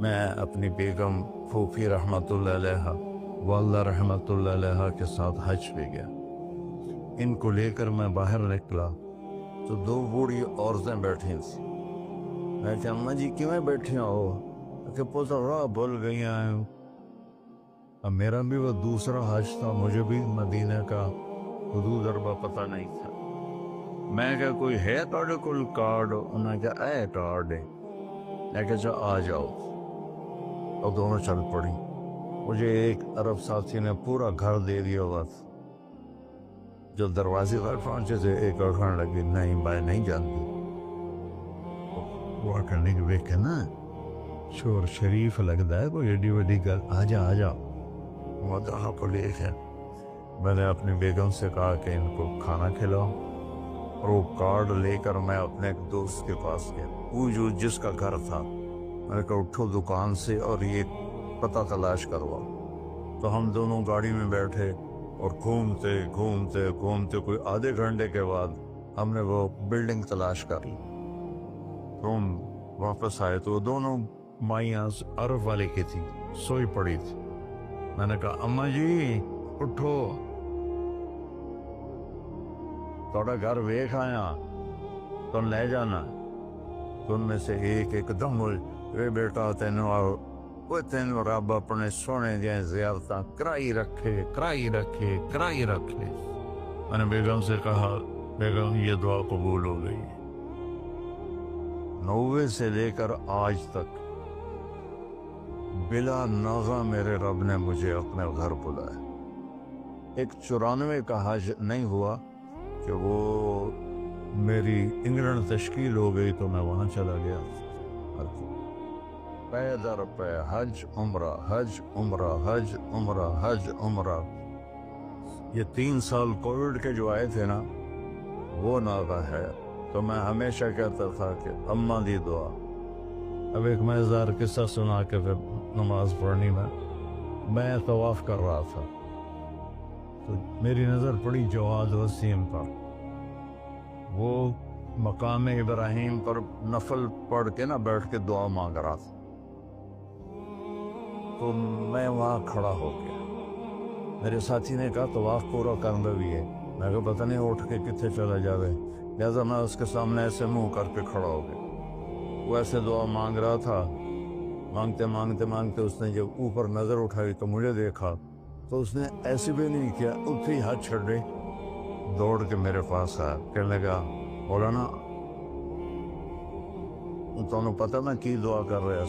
میں اپنی بیگم پھوپھی رحمۃ اللہ علیہ والدہ رحمۃ اللہ علیہ کے ساتھ حج پہ گیا۔ ان کو لے کر میں باہر نکلا تو دو بوڑھی عورتیں بیٹھی تھیں۔ میں کہ اماں جی کیوں بیٹھی ہو؟ کہ پوتا راہ بھول گئی ہیں۔ اب میرا بھی وہ دوسرا حج تھا، مجھے بھی مدینہ کا حدود اربا پتہ نہیں تھا۔ میں کہ کوئی ہے تھوڑے کول کارڈ؟ انہوں نے کہا اے کارڈ ہے۔ میں کہ چا آ جاؤ، اور دونوں چل پڑی۔ مجھے ایک عرب ساتھی نے پورا گھر دے دیا ہوا تھا۔ جو دروازے پر پہنچے تھے ایک اور کھانے لگی، نہیں بھائی نہیں جانتی۔ وہ کرنے کے دیکھے نا شور شریف لگتا ہے کوئی ایڈی وڈی گل، آ جا آ جا۔ وہ دونوں کو لے کے میں نے اپنی بیگم سے کہا کہ ان کو کھانا کھلاؤ، اور وہ کارڈ لے کر میں اپنے ایک دوست کے پاس گیا، وہ جو جس کا گھر تھا۔ میں نے کہا اٹھو دکان سے اور یہ پتہ تلاش کرواؤ۔ تو ہم دونوں گاڑی میں بیٹھے اور گھومتے گھومتے گھومتے کوئی آدھے گھنٹے کے بعد ہم نے وہ بلڈنگ تلاش کر لی۔ تو ہم واپس آئے تو دونوں مائیاں عرب والے کی تھی، سوئی پڑی تھی۔ میں نے کہا اماں جی اٹھو، تھوڑا گھر ویکھ آیا، تم لے جانا۔ تو ان میں سے ایک دم اے بیٹا تینوں رب اپنے سونے دیا زیارتاں کرائی رکھے۔ میں نے بیگم سے کہا بیگم یہ دعا قبول ہو گئی۔ 90 سے لے کر آج تک بلا ناغہ میرے رب نے مجھے اپنے گھر بلایا۔ ایک 94 کا حج نہیں ہوا کہ وہ میری انگلینڈ تشکیل ہو گئی تو میں وہاں چلا گیا۔ پے در پے حج عمرہ حج عمرہ حج عمرہ حج عمرہ۔ یہ 3 سال کووڈ کے جو آئے تھے نا، وہ ناغہ ہے۔ تو میں ہمیشہ کہتا تھا کہ اماں دی دعا۔ اب ایک مزیدار قصہ سنا کے پھر نماز پڑھنی میں طواف کر رہا تھا تو میری نظر پڑی جواد وسیم پر۔ وہ مقام ابراہیم پر نفل پڑھ کے نا بیٹھ کے دعا مانگ رہا تھا۔ تو میں وہاں کھڑا ہو گیا۔ میرے ساتھی نے کہا طواف پورا کرنا بھی ہے۔ میں کہا پتہ نہیں اٹھ کے کتنے چلا جاوے، لہٰذا میں اس کے سامنے ایسے منہ کر کے کھڑا ہو گیا۔ وہ ایسے دعا مانگ رہا تھا، مانگتے اس نے جب اوپر نظر اٹھائی تو مجھے دیکھا تو اس نے ایسے بھی نہیں کیا، اتھے ہی ہاتھ چھڑے دوڑ کے میرے پاس آیا، کہنے لگا مولانا تمہیں پتہ میں کی دعا کر رہا